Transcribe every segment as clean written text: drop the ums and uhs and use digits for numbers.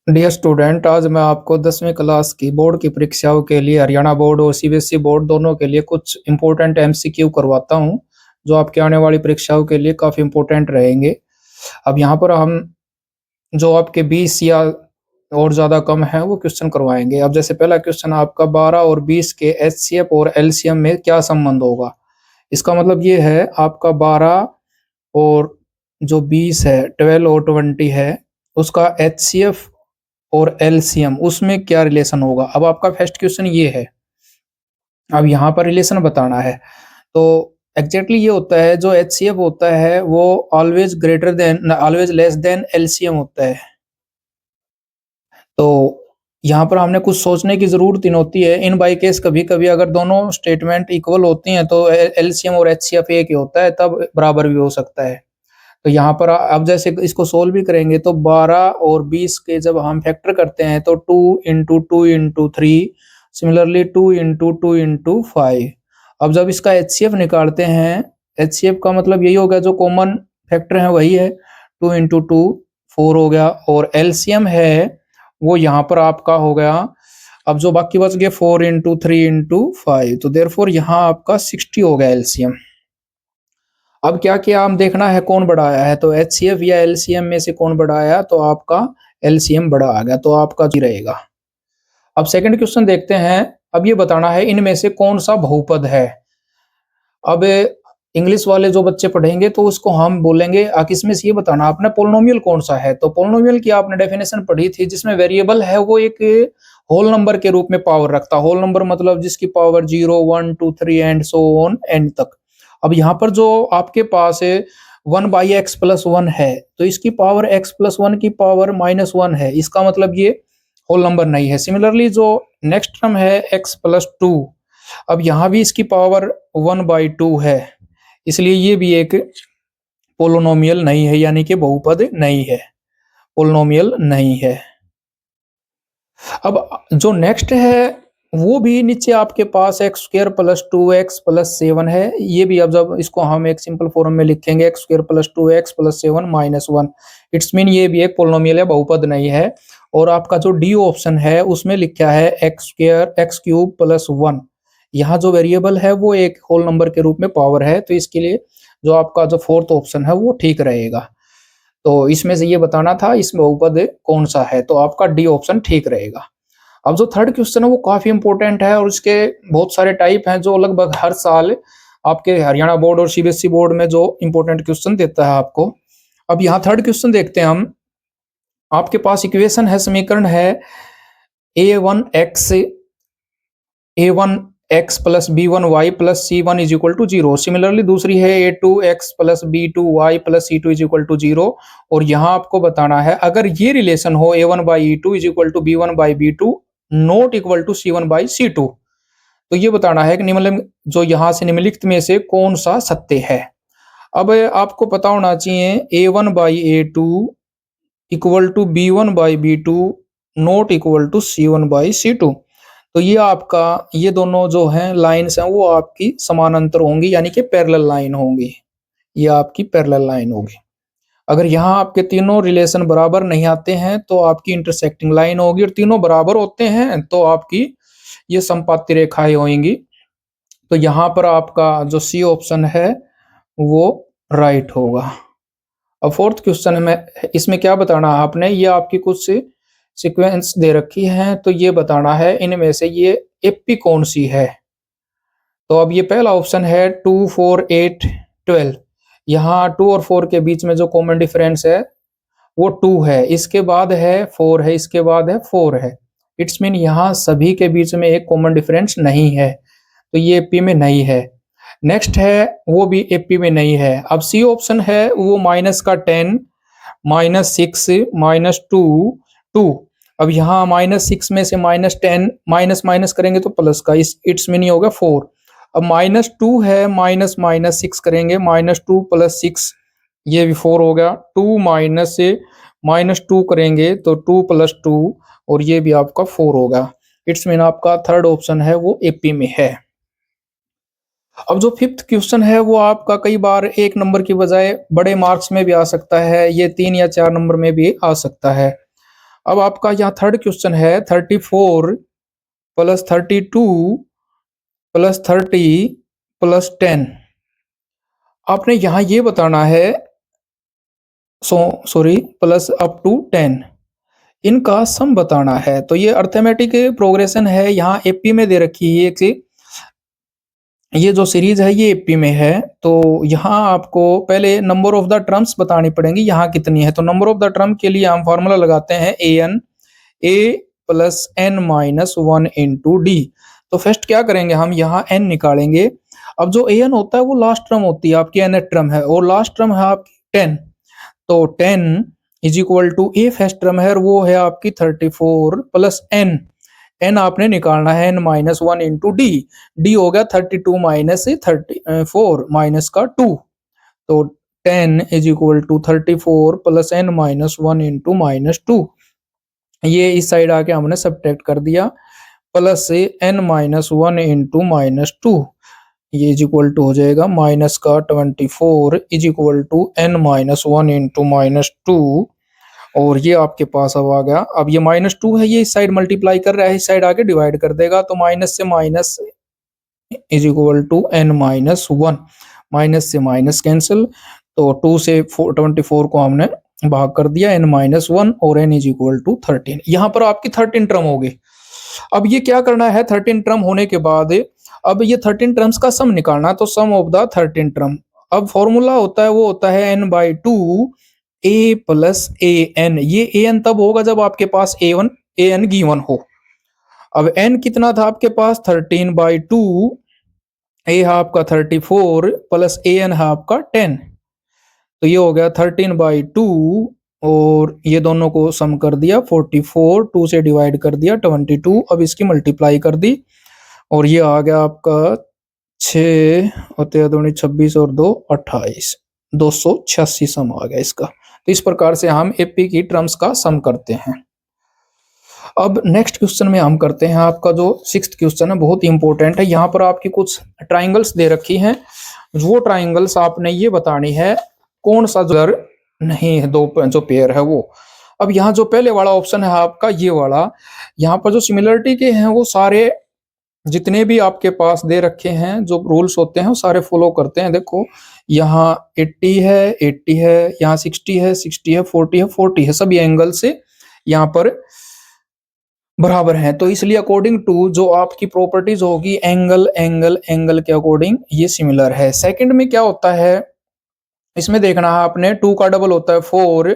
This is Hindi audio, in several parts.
डियर स्टूडेंट, आज मैं आपको 10वीं क्लास की बोर्ड की परीक्षाओं के लिए हरियाणा बोर्ड और सीबीएसई बोर्ड दोनों के लिए कुछ इम्पोर्टेंट एमसीक्यू करवाता हूं, जो आपके आने वाली परीक्षाओं के लिए काफ़ी इम्पोर्टेंट रहेंगे। अब यहाँ पर हम जो आपके 20 या और ज़्यादा कम है वो क्वेश्चन करवाएंगे। अब जैसे पहला क्वेश्चन आपका 12 और 20 के एचसीएफ और एलसीएम में क्या संबंध होगा। इसका मतलब ये है आपका 12 और जो 20 है, 12 और 20 है, उसका एचसीएफ और एलसीएम उसमें क्या रिलेशन होगा। अब आपका फर्स्ट क्वेश्चन ये है, अब यहाँ पर रिलेशन बताना है। तो एग्जैक्टली ये होता है, जो एचसीएफ होता है वो always greater than always less than LCM होता है। तो यहाँ पर हमने कुछ सोचने की जरूरत नहीं होती है। इन बाई केस कभी कभी अगर दोनों स्टेटमेंट इक्वल होती हैं तो एलसीएम और एचसीएफ एक ही होता है, तब बराबर भी हो सकता है। तो यहाँ पर अब जैसे इसको सोल्व भी करेंगे तो 12 और 20 के जब हम फैक्टर करते हैं तो 2 × 2 × 3, सिमिलरली 2 × 2 × 5। अब जब इसका एचसीएफ निकालते हैं, एचसीएफ का मतलब यही होगा, जो कॉमन फैक्टर है वही है, 2 × 2 4 हो गया, और एलसीएम है वो यहाँ पर आपका हो गया। अब जो बाकी बच गए 4 × 3 × 5, तो देयरफॉर यहाँ आपका 60 हो गया एलसीएम। अब क्या किया, हम देखना है कौन बड़ा आया है, तो एचसीएफ या एलसीएम में से कौन बड़ा आया, तो आपका एलसीएम बड़ा आ गया, तो आपका जी रहेगा। अब सेकंड क्वेश्चन देखते हैं। अब ये बताना है इनमें से कौन सा बहुपद है। अब इंग्लिश वाले जो बच्चे पढ़ेंगे तो उसको हम बोलेंगे इसमें से ये बताना आपने पोलिनोमियल कौन सा है। तो पोलिनोमियल की आपने डेफिनेशन पढ़ी थी, जिसमें वेरिएबल है वो एक होल नंबर के रूप में पावर रखता। होल नंबर मतलब जिसकी power 0 1 2 3 and so on and तक। अब यहाँ पर जो आपके पास 1/x+1 है, तो इसकी पावर x+1 की पावर -1 है, इसका मतलब ये होल नंबर नहीं है। सिमिलरली जो नेक्स्ट टर्म है x+2, अब यहाँ भी इसकी पावर 1/2 है, इसलिए ये भी एक पोलिनोमियल नहीं है, यानी कि बहुपद नहीं है, पोलिनोमियल नहीं है। अब जो नेक्स्ट है वो भी नीचे आपके पास x² + 2x + 7 है। ये भी अब जब इसको हम एक सिंपल फॉर्म में लिखेंगे x² + 2x + 7 - 1, इट्स मीन ये भी एक पोलिनोमियल है, बहुपद नहीं है। और आपका जो डी ऑप्शन है उसमें लिखा है x³ + 1। यहाँ जो वेरिएबल है वो एक होल नंबर के रूप में पावर है, तो इसके लिए जो आपका जो फोर्थ ऑप्शन है वो ठीक रहेगा। तो इसमें से ये बताना था इसमें बहुपद कौन सा है, तो आपका डी ऑप्शन ठीक रहेगा। अब जो थर्ड क्वेश्चन है वो काफी इंपॉर्टेंट है, और इसके बहुत सारे टाइप हैं जो लगभग हर साल आपके हरियाणा बोर्ड और सीबीएसई बोर्ड में जो इंपॉर्टेंट क्वेश्चन देता है आपको। अब यहाँ थर्ड क्वेश्चन देखते हैं हम। आपके पास इक्वेशन है, समीकरण है a1x + b1y + c1 = 0। सिमिलरली दूसरी है a2x + b2y + c2 = 0। और यहाँ आपको बताना है अगर ये रिलेशन हो a1/e2 = b1/b2 not equal to c1/c2, तो ये बताना है कि निम्नलिखित जो यहाँ से निम्नलिखित में से कौन सा सत्य है। अब आपको पता होना चाहिए a1/a2 = b1/b2 not equal to c1/c2। तो ये आपका ये दोनों जो हैं लाइन्स हैं वो आपकी समानांतर होंगी, यानी कि पैरेलल लाइन होंगी। ये आपकी पैरेलल लाइन होगी। अगर यहाँ आपके तीनों रिलेशन बराबर नहीं आते हैं तो आपकी इंटरसेक्टिंग लाइन होगी, और तीनों बराबर होते हैं तो आपकी ये समपाती रेखाएं होंगी। तो यहाँ पर आपका जो सी ऑप्शन है वो राइट होगा। अब फोर्थ क्वेश्चन में इसमें क्या बताना है आपने, ये आपकी कुछ सीक्वेंस दे रखी है, तो ये बताना है इनमें से ये एपी कौन सी है। तो अब ये पहला ऑप्शन है 2 4 8 12। यहाँ 2 और 4 के बीच में जो कॉमन डिफरेंस है वो 2 है, इसके बाद है 4 है, इसके बाद है 4 है। इट्स मीन यहाँ सभी के बीच में एक कॉमन डिफरेंस नहीं है, तो ये एपी में नहीं है। नेक्स्ट है वो भी एपी में नहीं है। अब सी ऑप्शन है वो -10 -6 -2 2। अब यहाँ -6 में से -10 माइनस माइनस करेंगे तो प्लस का, इट्स मीन होगा 4। अब -2 है, -6 करेंगे, -2 + 6 ये भी 4 हो गया। 2 माइनस से -2 करेंगे तो 2 + 2 और ये भी आपका 4 होगा। इट्स मीन आपका थर्ड ऑप्शन है वो एपी में है। अब जो फिफ्थ क्वेश्चन है वो आपका कई बार 1 नंबर की बजाय बड़े मार्क्स में भी आ सकता है, ये 3 या 4 नंबर में भी आ सकता है। अब आपका यहाँ थर्ड क्वेश्चन है 34 प्लस 32 प्लस 30 प्लस 10। आपने यहाँ ये बताना है सॉरी प्लस अप टू 10, इनका सम बताना है। तो ये अर्थमेटिक प्रोग्रेशन है, यहाँ एपी में दे रखी है एक, ये जो सीरीज है ये एपी में है। तो यहाँ आपको पहले नंबर ऑफ द टर्म्स बतानी पड़ेंगी, यहाँ कितनी है। तो नंबर ऑफ द टर्म के लिए हम फॉर्मूला लगाते हैं A plus N minus 1 into D. तो फर्स्ट क्या करेंगे, हम यहाँ एन निकालेंगे। अब जो ए एन होता है वो लास्ट टर्म होती है आपकी, एन टर्म है, और लास्ट टर्म है आपकी 10। तो 10 is equal to A first term है और वो है आपकी 34 प्लस एन। एन आपने निकालना है N minus 1 into D. D हो गया 32 माइनस 34 माइनस का 2। तो 10 is equal to 34 plus N minus 1 into minus 2। ये इस साइड आके हमने सब्ट्रैक्ट कर दिया, प्लस से एन माइनस 1 इंटू माइनस 2, ये इज इक्वल टू हो जाएगा माइनस का 24 is equal to N minus 1 into minus 2। और ये आपके पास अब आ गया। अब ये माइनस 2 है, ये इस साइड मल्टीप्लाई कर रहा है, इस साइड आके डिवाइड कर देगा। तो माइनस से minus is equal to N minus 1, minus से माइनस कैंसिल। तो 2 से 24 को हमने भाग कर दिया, एन माइनस 1 और एन इज इक्वल टू 13। यहाँ पर आपकी 13 टर्म हो गई। अब ये क्या करना है, 13 टर्म होने के बाद अब ये 13 टर्म्स का सम निकालना, तो सम ऑफ द 13 टर्म। अब फॉर्मूला होता है वो होता है N by two A plus A N. ये ए एन तब होगा जब आपके पास ए एन गिवन हो। अब एन कितना था आपके पास 13 बाई टू, ए है आपका 34 प्लस ए एन है आपका 10। तो ये हो गया 13 बाई टू, और ये दोनों को सम कर दिया 44, 2 से डिवाइड कर दिया 22। अब इसकी मल्टीप्लाई कर दी और ये आ गया आपका 6 होते 26 और 2 28, 286 सम आ गया इसका। तो इस प्रकार से हम एपी की टर्म्स का सम करते हैं। अब नेक्स्ट क्वेश्चन में हम करते हैं आपका जो सिक्स्थ क्वेश्चन है, बहुत इंपॉर्टेंट है। यहाँ पर आपकी कुछ ट्राइंगल्स दे रखी हैं, वो ट्राइंगल्स आपने ये बतानी है कौन सा जो नहीं है, दो जो पेयर है वो। अब यहाँ जो पहले वाला ऑप्शन है आपका ये वाला, यहाँ पर जो सिमिलरिटी के हैं वो सारे जितने भी आपके पास दे रखे हैं जो रूल्स होते हैं वो सारे फॉलो करते हैं। देखो यहाँ 80 है, 80 है, यहाँ 60 है, 60 है, 40 है, 40 है, सभी एंगल से यहाँ पर बराबर है। तो इसलिए अकॉर्डिंग टू जो आपकी प्रॉपर्टीज होगी एंगल एंगल एंगल के अकॉर्डिंग ये सिमिलर है। सेकंड में क्या होता है, इसमें देखना है आपने 2 का डबल होता है 4,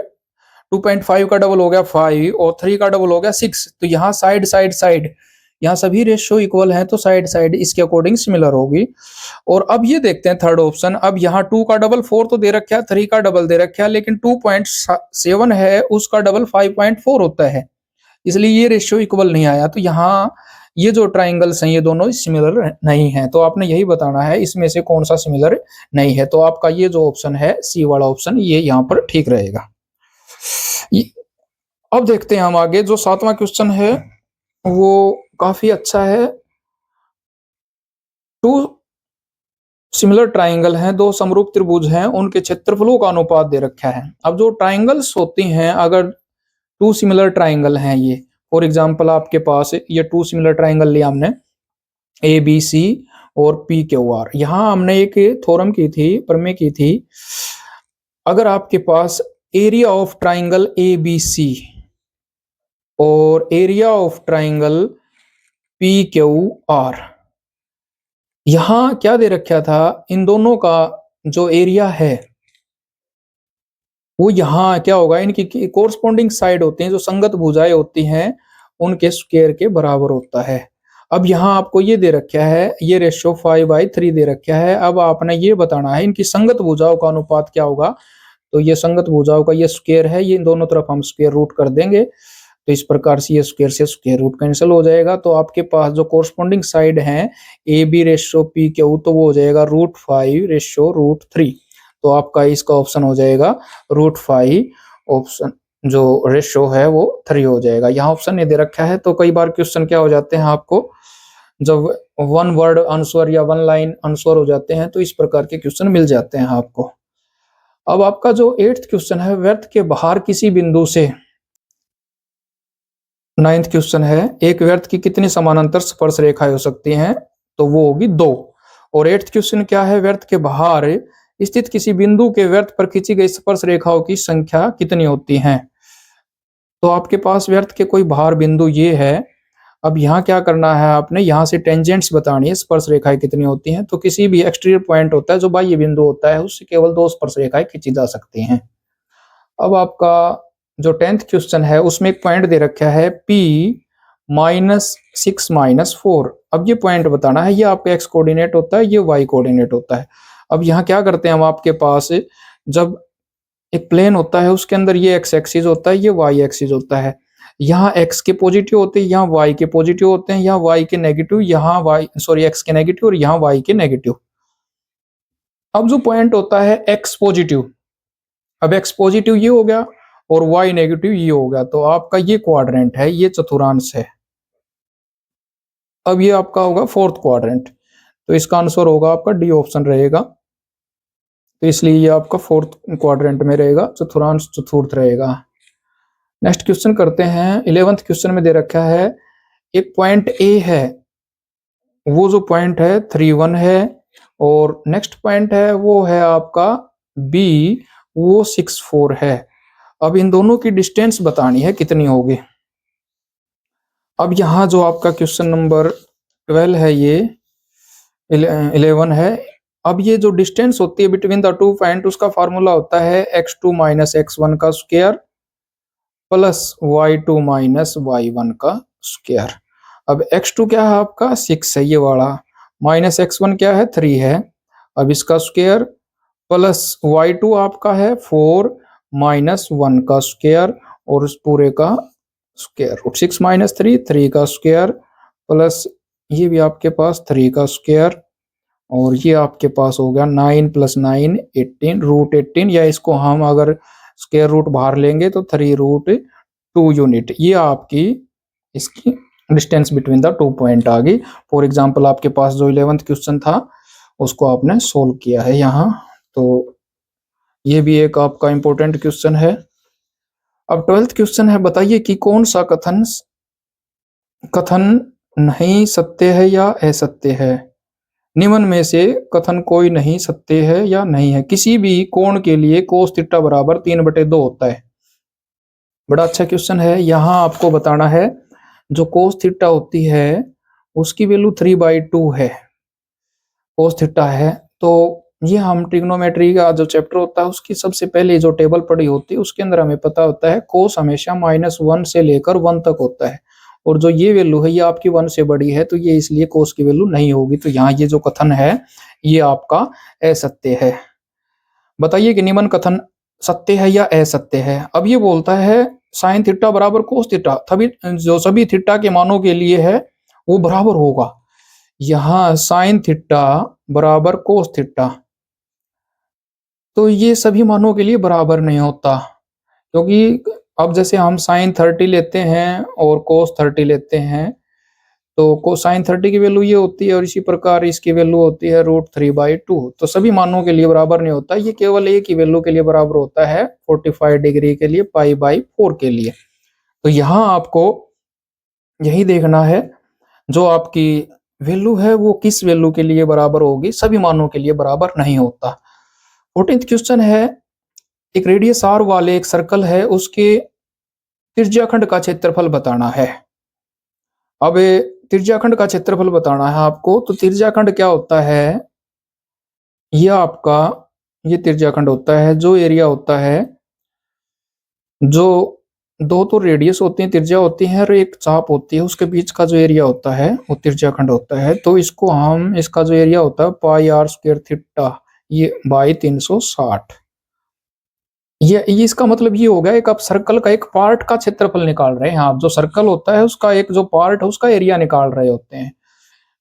2.5 का डबल हो गया 5 और 3 का डबल हो गया 6। तो यहाँ साइड साइड साइड यहाँ सभी रेशियो इक्वल हैं, तो साइड साइड इसके अकॉर्डिंग सिमिलर होगी। और अब ये देखते हैं थर्ड ऑप्शन। अब यहाँ 2 का डबल 4 तो दे रखा है, 3 का डबल दे रखा है, लेकिन 2.7 है उसका डबल 5.4 होता है, इसलिए ये रेशियो इक्वल नहीं आया। तो यहाँ ये जो ट्राइंगल्स हैं ये दोनों सिमिलर नहीं है। तो आपने यही बताना है इसमें से कौन सा सिमिलर नहीं है। तो आपका ये जो ऑप्शन है सी वाला ऑप्शन ये यहाँ पर ठीक रहेगा। अब देखते हैं हम आगे, जो सातवां क्वेश्चन है वो काफी अच्छा है। टू सिमिलर ट्राइंगल हैं, दो समरूप त्रिभुज हैं, उनके क्षेत्रफलों का अनुपात दे रखा है। अब जो ट्राइंगल्स होती हैं, अगर टू सिमिलर ट्राइंगल हैं ये, फॉर एग्जांपल आपके पास ये टू सिमिलर ट्राइंगल लिया हमने ए बी सी और पी क्यू आर। यहाँ हमने एक थ्योरम की थी, प्रमेय की थी, अगर आपके पास area of triangle A B C और area of triangle P Q R, यहाँ क्या दे रखा था, इन दोनों का जो एरिया है वो यहाँ क्या होगा, इनकी कोरस्पॉन्डिंग साइड होती हैं, जो संगत भुजाएं होती हैं उनके स्क्वायर के बराबर होता है। अब यहाँ आपको ये दे रखा है, ये रेशियो 5/3 दे रखा है। अब आपने ये बताना है इनकी संगत भुजाओं का अनुपात क्या होगा। तो ये संगत भुजाओं का ये स्क्वायर है, ये दोनों तरफ हम स्क्वायर रूट कर देंगे। तो इस प्रकार से ये स्क्वायर से स्क्वायर रूट कैंसिल हो जाएगा। तो आपके पास जो कोरस्पॉन्डिंग साइड है A B ratio P Q, तो वो हो जाएगा √5 रेशियो √3। तो आपका इसका ऑप्शन हो जाएगा √5, ऑप्शन जो रेशियो है वो 3 हो जाएगा। यहाँ ऑप्शन नहीं दे रखा है। तो कई बार क्वेश्चन क्या हो जाते हैं आपको, जब वन वर्ड आंसर या वन लाइन आंसर हो जाते हैं, तो इस प्रकार के क्वेश्चन मिल जाते हैं आपको। अब आपका जो 8th क्वेश्चन है, वृत्त के बाहर किसी बिंदु से नाइन्थ क्वेश्चन है, एक व्यर्थ की कितनी समानांतर स्पर्श रेखाएं हो सकती हैं? तो वो होगी 2। और एट्थ क्वेश्चन क्या है, व्यर्थ के बाहर स्थित किसी बिंदु के व्यर्थ पर खींची गई स्पर्श रेखाओं की संख्या कितनी होती है? तो आपके पास व्यर्थ के कोई बाहर बिंदु ये है। अब यहाँ क्या करना है, आपने यहाँ से टेंजेंट्स बतानी है, स्पर्श रेखाएं कितनी होती हैं। तो किसी भी एक्सटीरियर पॉइंट होता है जो बाह्य बिंदु होता है, उससे केवल 2 स्पर्श रेखाएं खींची जा सकती हैं। अब आपका जो 10th क्वेश्चन है उसमें एक पॉइंट दे रखा है P -6 - 4। अब ये पॉइंट बताना है, ये आपका एक्स कोऑर्डिनेट होता है, ये वाई कोऑर्डिनेट होता है। अब यहाँ क्या करते हैं हम, आपके पास जब एक प्लेन होता है उसके अंदर ये एक्स एक्सिस होता है, ये वाई एक्सिस होता है। यहाँ एक्स के पॉजिटिव होते हैं, यहाँ वाई के पॉजिटिव होते हैं, यहाँ वाई के नेगेटिव, यहाँ वाई सॉरी एक्स के नेगेटिव और यहाँ वाई के नेगेटिव। अब जो पॉइंट होता है एक्स पॉजिटिव, अब एक्स पॉजिटिव ये हो गया और वाई नेगेटिव ये हो गया, तो आपका ये क्वाड्रेंट है, ये चतुर्थांश है। अब ये आपका होगा फोर्थ क्वाड्रेंट, तो इसका आंसर होगा आपका डी ऑप्शन रहेगा। तो इसलिए ये आपका फोर्थ क्वाड्रेंट में रहेगा, चतुर्थांश चतुर्थ रहेगा। नेक्स्ट क्वेश्चन करते हैं। 11th क्वेश्चन में दे रखा है, एक पॉइंट ए है, वो जो पॉइंट है 3 1 है, और नेक्स्ट पॉइंट है वो है आपका बी, वो 6 4 है। अब इन दोनों की डिस्टेंस बतानी है कितनी होगी। अब यहाँ जो आपका क्वेश्चन नंबर 12 है, ये 11 है। अब ये जो डिस्टेंस होती है बिटवीन द 2 पॉइंट, उसका फार्मूला होता है x2 - x1 का स्क्वायर प्लस y2 - y1 का स्क्वायर। अब x2 क्या है आपका 6 है ये वाला, माइनस x1 क्या है 3 है, अब इसका स्क्वायर प्लस y2 आपका है 4 - 1 का स्क्वायर और उस पूरे का स्क्वायर रूट। 6 - 3 3 का स्क्वायर प्लस ये भी आपके पास 3 का स्क्वायर, और ये आपके पास हो गया 9 + 9 18 रूट 18, या इसको हम अगर स्क्वायर रूट बाहर लेंगे तो 3√2 यूनिट। ये आपकी इसकी डिस्टेंस बिटवीन द 2 पॉइंट आ गई। फॉर एग्जांपल आपके पास जो 11th क्वेश्चन था उसको आपने सोल्व किया है यहाँ, तो ये भी एक आपका इंपॉर्टेंट क्वेश्चन है। अब 12th क्वेश्चन है, बताइए कि कौन सा कथन कथन नहीं सत्य है या असत्य है? निम्न में से कथन कोई नहीं सत्य है या नहीं है। किसी भी कोण के लिए कोस थीटा बराबर 3/2 होता है। बड़ा अच्छा क्वेश्चन है। यहाँ आपको बताना है जो कोस थीटा होती है उसकी वैल्यू 3/2 है, कोस थीटा है। तो ये हम ट्रिग्नोमेट्री का जो चैप्टर होता है उसकी सबसे पहले जो टेबल पढ़ी होती है उसके अंदर हमें पता होता है कोस हमेशा -1 से लेकर 1 तक होता है, और जो ये वैल्यू है ये आपकी 1 से बड़ी है, तो ये इसलिए कोस की वैल्यू नहीं होगी। तो यहाँ ये जो कथन है ये आपका असत्य है। बताइए कि निम्न कथन सत्य है या असत्य है। अब ये बोलता है साइन थीटा बराबर कोस थीटा, तभी जो सभी थीटा के मानों के लिए है वो बराबर होगा। यहाँ साइन थीटा बराबर कोस थीटा, तो ये सभी मानों के लिए बराबर नहीं होता, क्योंकि अब जैसे हम साइन 30 लेते हैं और कोस 30 लेते हैं, तो कोसाइन 30 की वैल्यू ये होती है और इसी प्रकार इसकी वैल्यू होती है √3/2। तो सभी मानों के लिए बराबर नहीं होता, ये केवल एक ही वैल्यू के लिए बराबर होता है 45 डिग्री के लिए, π/4 के लिए। तो यहाँ आपको यही देखना है जो आपकी वैल्यू है वो किस वैल्यू के लिए बराबर होगी, सभी मानों के लिए बराबर नहीं होता। 14th क्वेश्चन है, एक रेडियस r वाले एक सर्कल है, उसके त्रिज्याखंड का क्षेत्रफल बताना है। अब त्रिज्याखंड का क्षेत्रफल बताना है आपको, तो त्रिज्याखंड क्या होता है, ये आपका ये त्रिज्याखंड होता है, जो एरिया होता है, जो दो तो रेडियस होती है, त्रिज्या होती है, और एक चाप होती है, उसके बीच का जो एरिया होता है वो त्रिज्याखंड होता है। तो इसको हम इसका जो एरिया होता है πr² थीटा ये बाई 360, ये इसका मतलब ये हो गया एक आप सर्कल का एक पार्ट का क्षेत्रफल निकाल रहे हैं। आप जो सर्कल होता है उसका एक जो पार्ट है उसका एरिया निकाल रहे होते हैं।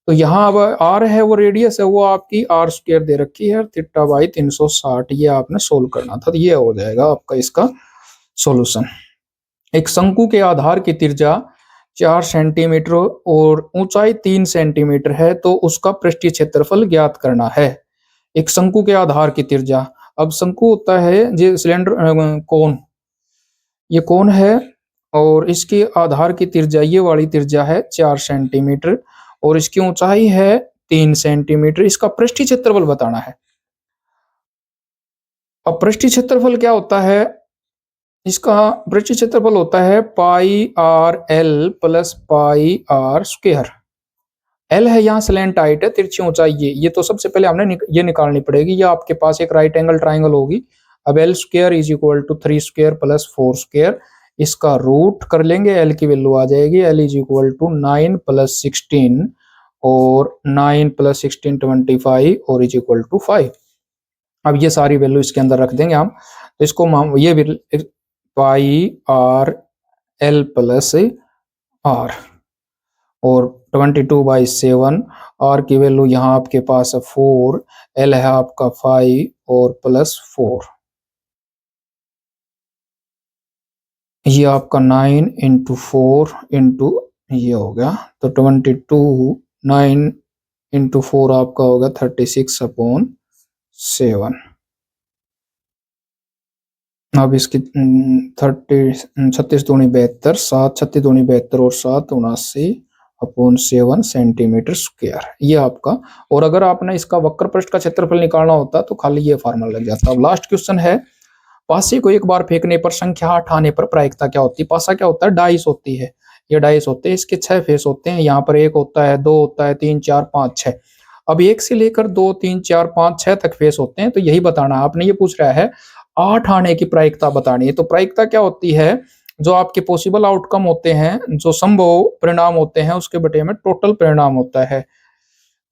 तो यहाँ अब r है वो रेडियस है, वो आपकी r² दे रखी है, थीटा बाई 360, ये आपने सोल्व करना था। तो ये हो जाएगा आपका इसका सॉल्यूशन। एक शंकु के आधार की त्रिज्या 4 सेंटीमीटर और ऊंचाई 3 सेंटीमीटर है, तो उसका पृष्ठीय क्षेत्रफल ज्ञात करना है। एक शंकु के आधार की त्रिज्या, अब शंकु होता है ये सिलेंडर कोन, ये कोन है और इसके आधार की त्रिज्या, ये वाली त्रिज्या है 4 सेंटीमीटर और इसकी ऊंचाई है 3 सेंटीमीटर। इसका पृष्ठीय क्षेत्रफल बताना है। अब पृष्ठीय क्षेत्रफल क्या होता है? इसका पृष्ठीय क्षेत्रफल होता है pi R L plus pi R square. L है यहाँ स्लैंट हाइट है, तिरछी ऊंचाई ये तो सबसे पहले हमने ये निकालनी पड़ेगी। या आपके पास एक राइट एंगल ट्राइंगल होगी। अब L square is equal to 3 square plus 4 square, इसका रूट कर लेंगे, एल की वैल्यू आ जाएगी। L is equal to 9 plus 16 और 9 प्लस 16 25 और इज इक्वल टू 5। अब ये सारी वैल्यू इसके अंदर रख देंगे हम। तो इसको हम ये पाई आर एल प्लस आर और 22/7, आर की वैल्यू यहाँ आपके पास है 4, एल है आपका 5 और प्लस 4, ये आपका 9 इंटू 4 इंटू ये हो गया। तो 22 9 इंटू 4 आपका होगा 36/7। अब इसकी 36 दूनी 72, 7 36 दूनी 72 और 7 79/7 सेंटीमीटर स्क्वायर, ये आपका। और अगर आपने इसका वक्र पृष्ठ का क्षेत्रफल निकालना होता तो खाली ये फार्मूला लग जाता। अब लास्ट क्वेश्चन है, पासे को एक बार फेंकने पर संख्या 8 आने पर प्रायिकता क्या होती है? पासा क्या होता है? डाइस होती है। ये डाइस होते हैं, इसके 6 फेस होते हैं। यहाँ पर 1 होता है, 2 होता है, 3 4 5 6। अब 1 से लेकर 2 3 4 5 6 तक फेस होते हैं। तो यही बताना आपने, ये पूछ रहा है 8 आने की प्रायिकता बतानी है। तो प्रायिकता क्या होती है? जो आपके पॉसिबल आउटकम होते हैं, जो संभव परिणाम होते हैं, उसके बटे में टोटल परिणाम होता है।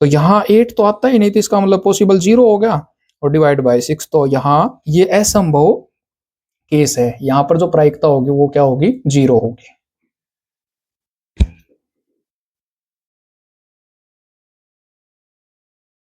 तो यहाँ 8 तो आता ही नहीं, तो इसका मतलब पॉसिबल 0 हो गया और डिवाइड बाय 6। तो यहाँ ये असंभव केस है, यहाँ पर जो प्रायिकता होगी वो क्या होगी? 0 होगी।